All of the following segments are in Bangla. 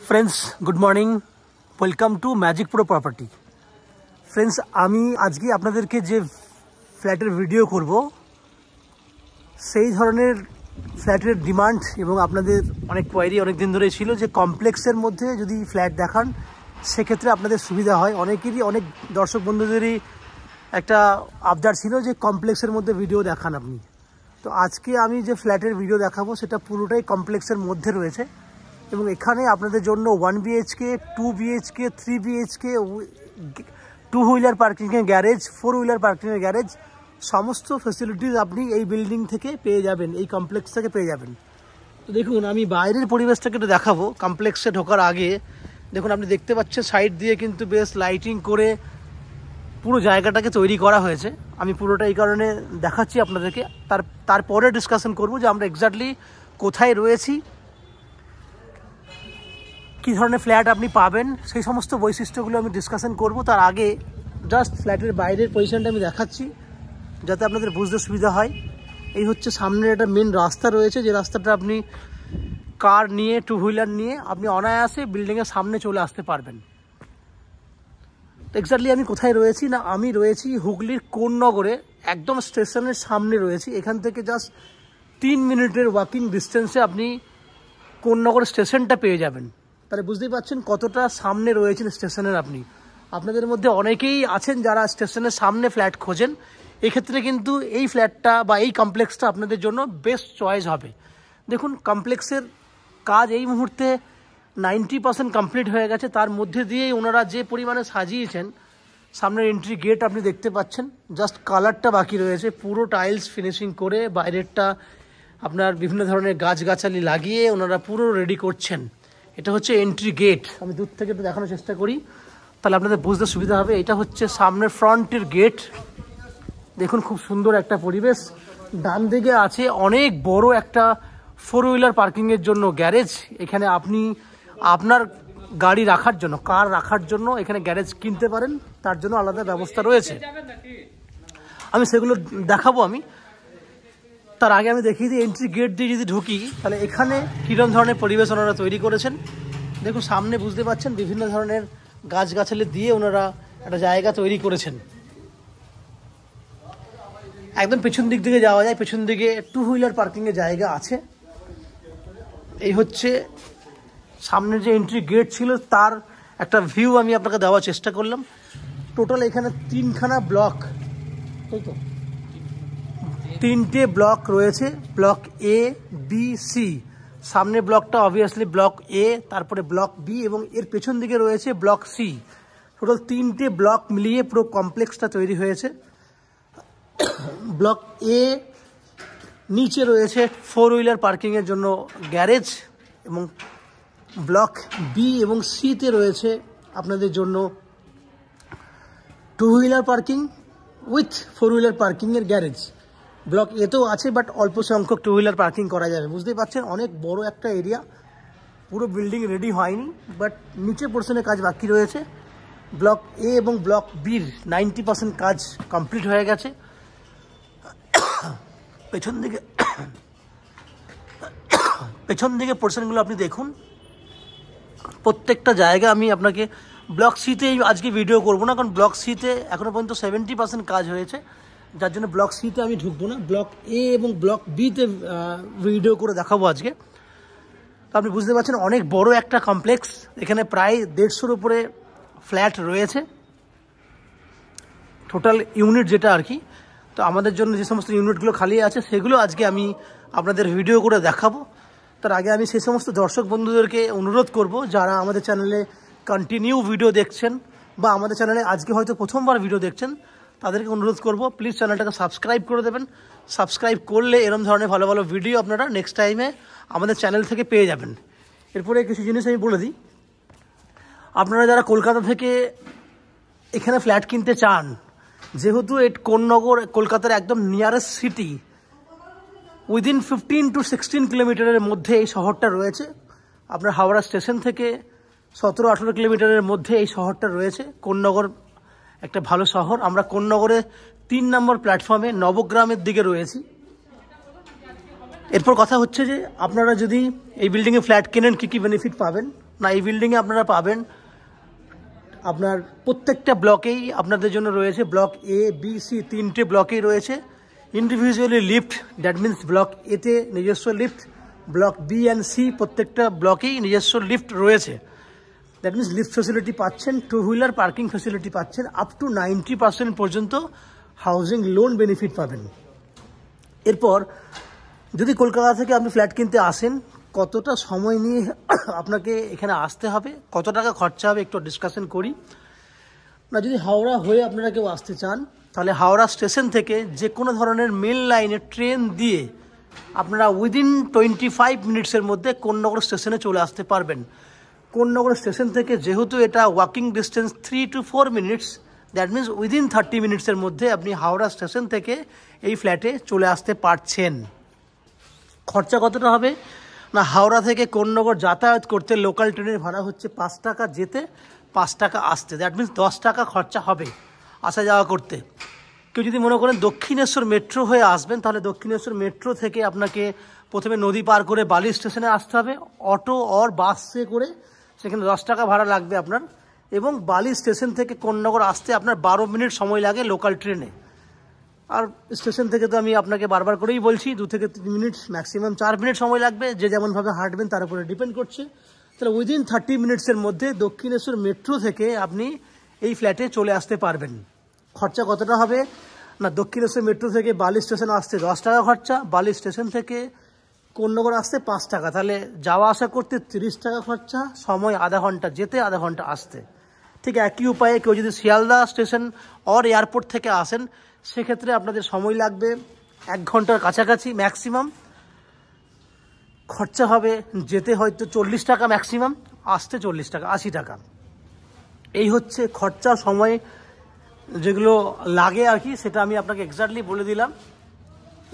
Friends, good morning. Welcome to Magic Pro Property. Friends, আমি আজকে আপনাদেরকে যে ফ্ল্যাটের ভিডিও করব সেই ধরনের ফ্ল্যাটের ডিমান্ড এবং আপনাদের অনেক কোয়ারি অনেক দিন ধরে ছিল যে কমপ্লেক্সের মধ্যে যদি ফ্ল্যাট দেখান সেক্ষেত্রে আপনাদের সুবিধা হয়। অনেকেরই অনেক দর্শক বন্ধুদেরই একটা আবদার ছিল যে কমপ্লেক্সের মধ্যে ভিডিও দেখান আপনি। তো আজকে আমি যে ফ্ল্যাটের ভিডিও দেখাবো সেটা পুরোটাই কমপ্লেক্সের মধ্যে রয়েছে এবং এখানে আপনাদের জন্য 1 BHK, 2 BHK, 3 BHK, 2 হুইলার পার্কিংয়ের গ্যারেজ, 4 হুইলার পার্কিংয়ের গ্যারেজ সমস্ত ফ্যাসিলিটিস আপনি এই বিল্ডিং থেকে পেয়ে যাবেন, এই কমপ্লেক্স থেকে পেয়ে যাবেন। তো দেখুন আমি বাইরের পরিবেশটাকে একটু দেখাবো। কমপ্লেক্সে ঢোকার আগে দেখুন আপনি দেখতে পাচ্ছেন সাইড দিয়ে কিন্তু বেশ লাইটিং করে পুরো জায়গাটাকে তৈরি করা হয়েছে। আমি পুরোটা এই কারণে দেখাচ্ছি আপনাদেরকে, তারপরে ডিসকাশন করব যে আমরা এক্স্যাক্টলি কোথায় রয়েছি, কী ধরনের ফ্ল্যাট আপনি পাবেন, সেই সমস্ত বৈশিষ্ট্যগুলো আমি ডিসকাশন করব। তার আগে জাস্ট ফ্ল্যাটের বাইরের পজিশনটা আমি দেখাচ্ছি যাতে আপনাদের বুঝতে সুবিধা হয়। এই হচ্ছে সামনের একটা মেন রাস্তা রয়েছে, যে রাস্তাটা আপনি কার নিয়ে, 2 হুইলার নিয়ে আপনি অনায়াসে বিল্ডিংয়ের সামনে চলে আসতে পারবেন। এক্স্যাক্টলি আমি কোথায় রয়েছি না, আমি রয়েছি হুগলির কোন্নগরে, একদম স্টেশনের সামনে রয়েছি। এখান থেকে জাস্ট 3 মিনিটের ওয়াকিং ডিস্টেন্সে আপনি কোন্নগর স্টেশনটা পেয়ে যাবেন। তাহলে বুঝতেই পারছেন কতটা সামনে রয়েছেন স্টেশনের আপনি। আপনাদের মধ্যে অনেকেই আছেন যারা স্টেশনের সামনে ফ্ল্যাট খোঁজেন, এক্ষেত্রে কিন্তু এই ফ্ল্যাটটা বা এই কমপ্লেক্সটা আপনাদের জন্য বেস্ট চয়েস হবে। দেখুন কমপ্লেক্সের কাজ এই মুহূর্তে 90% কমপ্লিট হয়ে গেছে। তার মধ্যে দিয়েই ওনারা যে পরিমাণে সাজিয়েছেন, সামনের এন্ট্রি গেট আপনি দেখতে পাচ্ছেন, জাস্ট কালারটা বাকি রয়েছে, পুরো টাইলস ফিনিশিং করে বাইরেরটা আপনার বিভিন্ন ধরনের গাছগাছালি লাগিয়ে ওনারা পুরো রেডি করছেন। এটা হচ্ছে এন্ট্রি গেট। আমি দূর থেকে একটু দেখানোর চেষ্টা করি তাহলে আপনাদের বুঝতে সুবিধা হবে। এটা হচ্ছে সামনের ফ্রন্টের গেট। দেখুন খুব সুন্দর একটা পরিবেশ। ডান দিকে আছে অনেক বড় একটা 4 হুইলার পার্কিংয়ের জন্য গ্যারেজ। এখানে আপনি আপনার গাড়ি রাখার জন্য, কার রাখার জন্য এখানে গ্যারেজ কিনতে পারেন, তার জন্য আলাদা ব্যবস্থা রয়েছে। আমি সেগুলো দেখাবো আমি। তার আগে আমি দেখিয়ে দিই এন্ট্রি গেট দিয়ে যদি ঢুকি তাহলে এখানে কীরকম ধরনের পরিবেশ ওনারা তৈরি করেছেন। দেখুন সামনে বুঝতে পাচ্ছেন বিভিন্ন ধরনের গাছগাছালি দিয়ে ওনারা একটা জায়গা তৈরি করেছেন। একদম পেছন দিক থেকে যাওয়া যায়, পেছন দিকে 2 হুইলার পার্কিংয়ের জায়গা আছে। এই হচ্ছে সামনের যে এন্ট্রি গেট ছিল তার একটা ভিউ আমি আপনাকে দেওয়ার চেষ্টা করলাম। টোটাল এখানে 3খানা ব্লক, তাই তো 3টে ব্লক রয়েছে, ব্লক A, B, C। সামনে ব্লকটা অবভিয়াসলি ব্লক A, তারপরে ব্লক B এবং এর পেছন দিকে রয়েছে ব্লক C। টোটাল 3টে ব্লক মিলিয়ে পুরো কমপ্লেক্সটা তৈরি হয়েছে। ব্লক A নিচে রয়েছে 4 হুইলার পার্কিংয়ের জন্য গ্যারেজ এবং ব্লক B এবং C-তে রয়েছে আপনাদের জন্য 2 হুইলার পার্কিং উইথ 4 হুইলার পার্কিংয়ের গ্যারেজ। ব্লক এতেও আছে বাট অল্প সংখ্যক 2 হুইলার পার্কিং করা যাবে। বুঝতেই পারছেন অনেক বড় একটা এরিয়া, পুরো বিল্ডিং রেডি হয়নি বাট নিচে পোর্শনে কাজ বাকি রয়েছে। ব্লক A এবং ব্লক B-র 90% কাজ কমপ্লিট হয়ে গেছে। পেছন দিকে পোর্শনগুলো আপনি দেখুন, প্রত্যেকটা জায়গা আমি আপনাকে ব্লক C-তে আজকে ভিডিও করব না, কারণ ব্লক C-তে এখনও পর্যন্ত 70% কাজ হয়েছে, যার জন্য ব্লক C-তে আমি ঢুকবো না। ব্লক A এবং ব্লক B-তে ভিডিও করে দেখাবো আজকে। তো আপনি বুঝতে পারছেন অনেক বড় একটা কমপ্লেক্স। এখানে প্রায় 150-এর উপরে ফ্ল্যাট রয়েছে, টোটাল ইউনিট যেটা আর কি। তো আমাদের জন্য যে সমস্ত ইউনিটগুলো খালি আছে সেগুলো আজকে আমি আপনাদের ভিডিও করে দেখাবো। তার আগে আমি সেই সমস্ত দর্শক বন্ধুদেরকে অনুরোধ করব যারা আমাদের চ্যানেলে কন্টিনিউ ভিডিও দেখছেন বা আমাদের চ্যানেলে আজকে হয়তো প্রথমবার ভিডিও দেখছেন, তাদেরকে অনুরোধ করব প্লিজ চ্যানেলটাকে সাবস্ক্রাইব করে দেবেন। সাবস্ক্রাইব করলে এরকম ধরনের ভালো ভালো ভিডিও আপনারা নেক্সট টাইমে আমাদের চ্যানেল থেকে পেয়ে যাবেন। এরপরে কিছু জিনিস আমি বলে দিই, আপনারা যারা কলকাতা থেকে এখানে ফ্ল্যাট কিনতে চান, যেহেতু কোন্নগর কলকাতার একদম নিয়ারেস্ট সিটি, উইদিন 15 to 16 কিলোমিটারের মধ্যে এই শহরটা রয়েছে। আপনার হাওড়া স্টেশন থেকে 17-18 কিলোমিটারের মধ্যে এই শহরটা রয়েছে। কোন্নগর একটা ভালো শহর। আমরা কোন্নগরে 3 নম্বর প্ল্যাটফর্মে নবগ্রামের দিকে রয়েছি। এরপর কথা হচ্ছে যে আপনারা যদি এই বিল্ডিংয়ে ফ্ল্যাট কেনেন কী কী বেনিফিট পাবেন। না, এই বিল্ডিংয়ে আপনারা পাবেন আপনার প্রত্যেকটা ব্লকেই আপনাদের জন্য রয়েছে, ব্লক এ বি সি তিনটে ব্লকেই রয়েছে individually lift. That means block এতে নিজস্ব lift, block B and C প্রত্যেকটা ব্লকেই নিজস্ব লিফট রয়েছে। দ্যাট মিন্স লিফট ফেসিলিটি পাচ্ছেন, টু হুইলার পার্কিং ফেসিলিটি পাচ্ছেন, আপ টু 90% পর্যন্ত হাউজিং লোন বেনিফিট পাবেন। এরপর যদি কলকাতা থেকে আপনি ফ্ল্যাট কিনতে আসেন, কতটা সময় নিয়ে আপনাকে এখানে আসতে হবে, কত টাকা খরচা হবে একটু ডিসকাশন করি না। যদি হাওড়া হয়ে আপনারা কেউ আসতে চান, তাহলে হাওড়া স্টেশন থেকে যে কোনো ধরনের মেল লাইনে ট্রেন দিয়ে আপনারা উইদিন 25 মিনিটসের মধ্যে কোন্নগর স্টেশনে চলে আসতে পারবেন। কোন্নগর স্টেশন থেকে যেহেতু এটা walking distance 3 to 4 minutes, that means within 30 মিনিটসের মধ্যে আপনি হাওড়া স্টেশন থেকে এই ফ্ল্যাটে চলে আসতে পারছেন। খরচা কতটা হবে না, হাওড়া থেকে কোন্নগর যাতায়াত করতে লোকাল ট্রেনের ভাড়া হচ্ছে 5 টাকা যেতে, 5 টাকা আসতে। দ্যাট মিন্স 10 টাকা খরচা হবে আসা যাওয়া করতে। কেউ যদি মনে করেন দক্ষিণেশ্বর মেট্রো হয়ে আসবেন, তাহলে দক্ষিণেশ্বর মেট্রো থেকে আপনাকে প্রথমে নদী পার করে বালি স্টেশনে আসতে হবে, অটো অর বাসে করে, সেখানে 10 টাকা ভাড়া লাগবে আপনার। এবং বালি স্টেশন থেকে কোন্নগর আসতে আপনার 12 মিনিট সময় লাগে লোকাল ট্রেনে। আর স্টেশন থেকে তো আমি আপনাকে বারবার করেই বলছি 2 থেকে 3 মিনিট, ম্যাক্সিমাম 4 মিনিট সময় লাগবে, যে যেমনভাবে হাঁটবেন তার উপরে ডিপেন্ড করছে। তাহলে উইদিন 30 মিনিটসের মধ্যে দক্ষিণেশ্বর মেট্রো থেকে আপনি এই ফ্ল্যাটে চলে আসতে পারবেন। খরচা কতটা হবে না, দক্ষিণেশ্বর মেট্রো থেকে বালি স্টেশন আসতে 10 টাকা খরচা, বালি স্টেশন থেকে কোন্নগর আসতে 5 টাকা, তাহলে যাওয়া আসা করতে 30 টাকা খরচা, সময় আধা ঘন্টা যেতে, আধা ঘন্টা আসতে। ঠিক একই উপায়ে কেউ যদি শিয়ালদা স্টেশন অর এয়ারপোর্ট থেকে আসেন, সেক্ষেত্রে আপনাদের সময় লাগবে 1 ঘন্টার কাছাকাছি ম্যাক্সিমাম। খরচা হবে যেতে হয়তো 40 টাকা ম্যাক্সিমাম, আসতে 40 টাকা, 80 টাকা। এই হচ্ছে খরচা, সময় যেগুলো লাগে আর কি, সেটা আমি আপনাকে এক্স্যাক্টলি বলে দিলাম।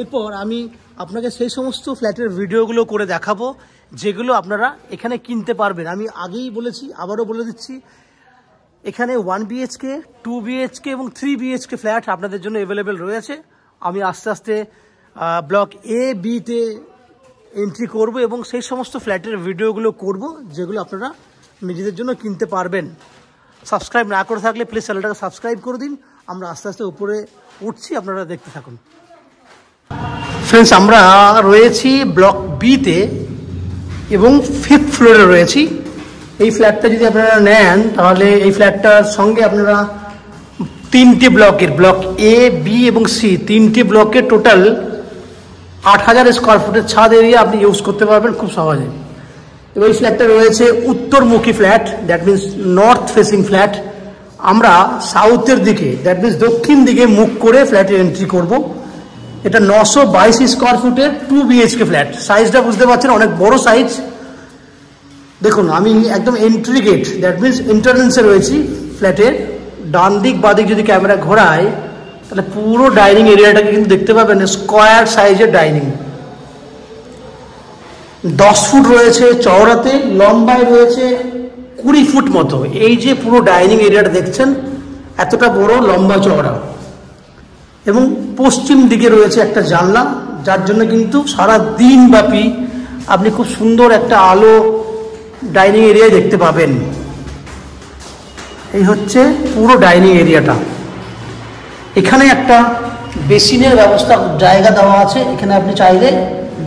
এরপর আমি আপনাকে সেই সমস্ত ফ্ল্যাটের ভিডিওগুলো করে দেখাবো যেগুলো আপনারা এখানে কিনতে পারবেন। আমি আগেই বলেছি, আবারও বলে দিচ্ছি, এখানে 1 BHK, 2 BHK এবং 3 BHK ফ্ল্যাট আপনাদের জন্য অ্যাভেলেবেল রয়েছে। আমি আস্তে আস্তে ব্লক এ বিতে এন্ট্রি করব এবং সেই সমস্ত ফ্ল্যাটের ভিডিওগুলো করব যেগুলো আপনারা নিজেদের জন্য কিনতে পারবেন। সাবস্ক্রাইব না করে থাকলে প্লিজ চ্যানেলটাকে সাবস্ক্রাইব করে দিন। আমরা আস্তে আস্তে উপরে উঠছি, আপনারা দেখতে থাকুন। ফ্রেন্ডস, আমরা রয়েছি ব্লক বিতে এবং 5th ফ্লোরে রয়েছি। এই ফ্ল্যাটটা যদি আপনারা নেন, তাহলে এই ফ্ল্যাটটার সঙ্গে আপনারা 3টে ব্লকের, ব্লক এ বি এবং সি, 3টে ব্লকের টোটাল 8000 স্কোয়ার ফুটের ছাদ এরিয়া আপনি ইউজ করতে পারবেন খুব সহজে। এবং এই ফ্ল্যাটটা রয়েছে উত্তরমুখী flat, that means north facing flat. আমরা সাউথের দিকে, দ্যাট মিন্স দক্ষিণ দিকে মুখ করে ফ্ল্যাটে এন্ট্রি করব। এটা 922 স্কোয়ার ফুটের 2 BHK ফ্ল্যাট। সাইজটা বুঝতে পারছেন, অনেক বড় সাইজ। দেখুন, আমি একদম এন্ট্রি গেট, দ্যাট মিন্স এন্ট্রান্সে রয়েছি ফ্ল্যাটের। ডান দিক বাদিক যদি ক্যামেরা ঘোরায়, তাহলে পুরো ডাইনিং এরিয়াটাকে কিন্তু দেখতে পাবেন, স্কোয়ার সাইজের ডাইনিং। 10 ফুট রয়েছে চওড়াতে, লম্বায় রয়েছে 20 ফুট মতো। এই যে পুরো ডাইনিং এরিয়াটা দেখছেন, এতটা বড়, লম্বা চওড়া। এবং পশ্চিম দিকে রয়েছে একটা জানলা, যার জন্য কিন্তু সারা দিন ব্যাপী আপনি খুব সুন্দর একটা আলো ডাইনিং এরিয়ায় দেখতে পাবেন। এই হচ্ছে পুরো ডাইনিং এরিয়াটা। এখানে একটা বেসিনের ব্যবস্থা, জায়গা দেওয়া আছে, এখানে আপনি চাইলে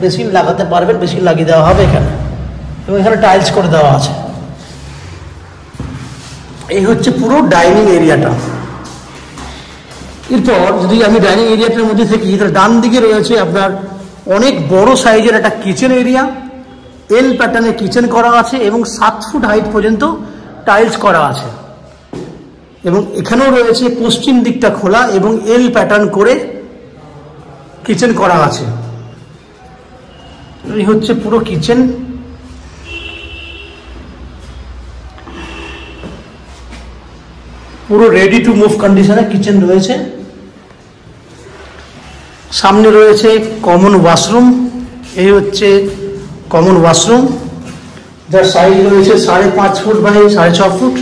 বেসিন লাগাতে পারবেন, বেসিন লাগিয়ে দেওয়া হবে এখানে। এবং এখানে টাইলস করে দেওয়া আছে। এই হচ্ছে পুরো ডাইনিং এরিয়াটা। এরপর যদি আমি ডাইনিং এরিয়াটার মধ্যে থাকি, তাহলে ডান দিকে রয়েছে আপনার অনেক বড় সাইজের একটা কিচেন এরিয়া। এল প্যাটার্নে কিচেন করা আছে এবং 7 ফুট হাইট পর্যন্ত টাইলস করা আছে। এবং এখানেও রয়েছে পশ্চিম দিকটা খোলা এবং এল প্যাটার্ন করে কিচেন করা আছে। এই হচ্ছে পুরো কিচেন। পুরো রেডি টু মুভ কন্ডিশনে কিচেন রয়েছে। সামনে রয়েছে কমন ওয়াশরুম। এই হচ্ছে কমন ওয়াশরুম, যার সাইজ রয়েছে 5.5 ফুট বাই 6.5 ফুট।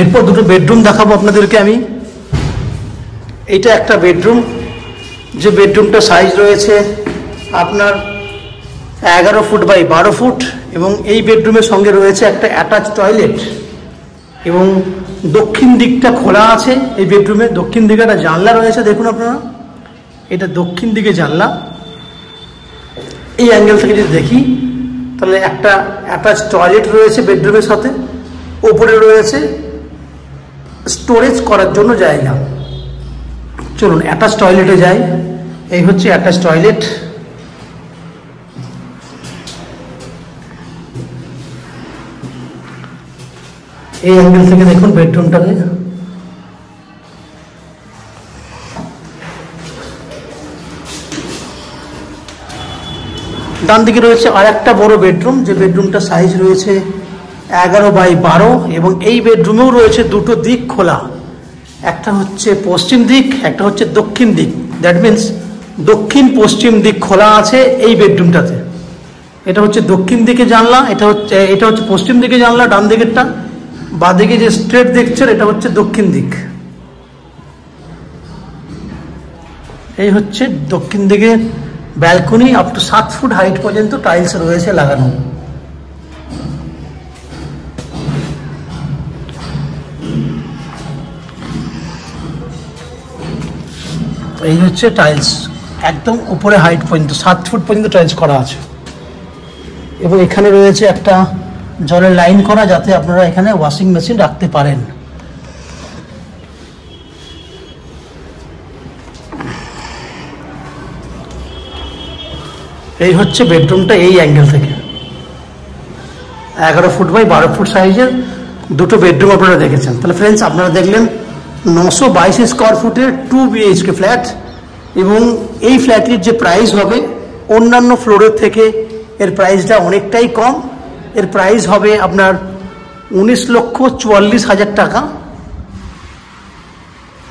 এরপর দুটো বেডরুম দেখাবো আপনাদেরকে আমি। এটা একটা বেডরুম, যে বেডরুমটা সাইজ রয়েছে আপনার 11 ফুট বাই 12 ফুট, এবং এই বেডরুমের সঙ্গে রয়েছে একটা অ্যাটাচ টয়লেট, এবং দক্ষিণ দিকটা খোলা আছে। এই বেডরুমে দক্ষিণ দিকে একটা জানলা রয়েছে, দেখুন আপনারা, এটা দক্ষিণ দিকে জানলা। এই অ্যাঙ্গেল থেকে যদি দেখি তাহলে একটা অ্যাটাচ টয়লেট রয়েছে বেডরুমের সাথে, ওপরে রয়েছে স্টোরেজ করার জন্য জায়গা। চলুন অ্যাটাচ টয়লেটে যাই। এই হচ্ছে অ্যাটাচ টয়লেট। এই অ্যাঙ্গেল থেকে দেখুন বেডরুমটাকে। ডান দিকে রয়েছে আর একটা বড় বেডরুম, যে বেডরুমটা সাইজ রয়েছে 11 বাই 12, এবং এই বেডরুমেও রয়েছে দুটো দিক খোলা, একটা হচ্ছে পশ্চিম দিক, একটা হচ্ছে দক্ষিণ দিক। দ্যাট মিনস দক্ষিণ পশ্চিম দিক খোলা আছে এই বেডরুমটাতে। এটা হচ্ছে দক্ষিণ দিকে জানলা, এটা হচ্ছে পশ্চিম দিকে জানলা ডান দিকেরটা। বাঁ দিকে যে স্ট্রেট দেখছেন এটা হচ্ছে দক্ষিণ দিক। এই হচ্ছে দক্ষিণ দিকে balcony, up to 7 foot height পর্যন্ত টাইলস রয়েছে লাগানো। এই হচ্ছে টাইলস, একদম উপরে হাইট পর্যন্ত 7 ফুট পর্যন্ত টাইলস করা আছে, এবং এখানে রয়েছে একটা জলের লাইন করা, যাতে আপনারা এখানে ওয়াশিং মেশিন রাখতে পারেন। এই হচ্ছে বেডরুমটা এই অ্যাঙ্গেল থেকে। 11 ফুট বাই 12 ফুট সাইজের দুটো বেডরুম আপনারা দেখেছেন। তাহলে ফ্রেন্ডস, আপনারা দেখলেন 922 স্কোয়ার ফুটের 2 BHK ফ্ল্যাট, এবং এই ফ্ল্যাটের যে প্রাইস হবে অন্যান্য ফ্লোরের থেকে এর প্রাইসটা অনেকটাই কম। এর প্রাইস হবে আপনার 19,44,000 টাকা,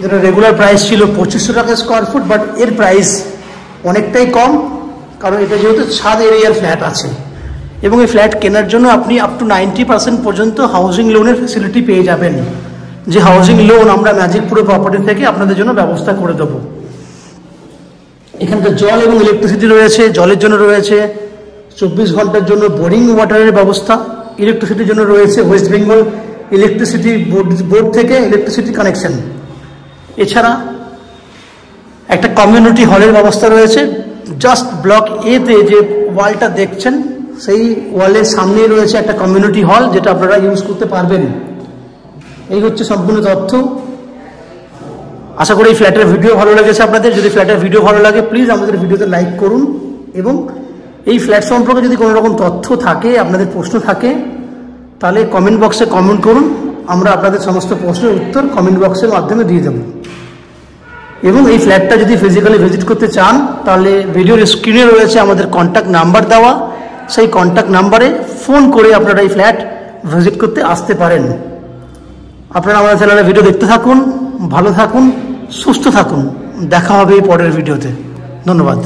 যেটা রেগুলার প্রাইস ছিল 2500 টাকা স্কোয়ার ফুট, বাট এর প্রাইস অনেকটাই কম, কারণ এটা যেহেতু ছাদ এরিয়ার ফ্ল্যাট আছে। এবং এই ফ্ল্যাট কেনার জন্য আপনি আপ টু 90% পর্যন্ত হাউজিং লোনের ফেসিলিটি পেয়ে যাবেন, যে হাউজিং লোন আমরা ম্যাজিকপুরে প্রপার্টি থেকে আপনাদের জন্য ব্যবস্থা করে দেবো। এখানকার জল এবং ইলেকট্রিসিটি রয়েছে। জলের জন্য রয়েছে 24 ঘন্টার জন্য বোরিং ওয়াটারের ব্যবস্থা। ইলেকট্রিসিটির জন্য রয়েছে ওয়েস্ট বেঙ্গল ইলেকট্রিসিটি বোর্ড থেকে ইলেকট্রিসিটি কানেকশন। এছাড়া একটা কমিউনিটি হলের ব্যবস্থা রয়েছে। জাস্ট ব্লক এতে যে ওয়ালটা দেখছেন সেই ওয়ালের সামনেই রয়েছে একটা কমিউনিটি হল, যেটা আপনারা ইউজ করতে পারবেন। এই হচ্ছে সম্পূর্ণ তথ্য। আশা করি এই ফ্ল্যাটের ভিডিও ভালো লেগেছে আপনাদের। যদি ফ্ল্যাটের ভিডিও ভালো লাগে প্লিজ আমাদের ভিডিওতে লাইক করুন, এবং এই ফ্ল্যাট সম্পর্কে যদি কোনো রকম তথ্য থাকে, আপনাদের প্রশ্ন থাকে, তাহলে কমেন্ট বক্সে কমেন্ট করুন। আমরা আপনাদের সমস্ত প্রশ্নের উত্তর কমেন্ট বক্সের মাধ্যমে দিয়ে দেব। এবং এই ফ্ল্যাটটা যদি ফিজিক্যালি ভিজিট করতে চান, তাহলে ভিডিওর স্ক্রিনে রয়েছে আমাদের কন্ট্যাক্ট নাম্বার দেওয়া। সেই কন্ট্যাক্ট নাম্বারে ফোন করে আপনারা এই ফ্ল্যাট ভিজিট করতে আসতে পারেন। আপনারা আমাদের চ্যানেলে ভিডিও দেখতে থাকুন, ভালো থাকুন, সুস্থ থাকুন। দেখা হবে এই পরের ভিডিওতে। ধন্যবাদ।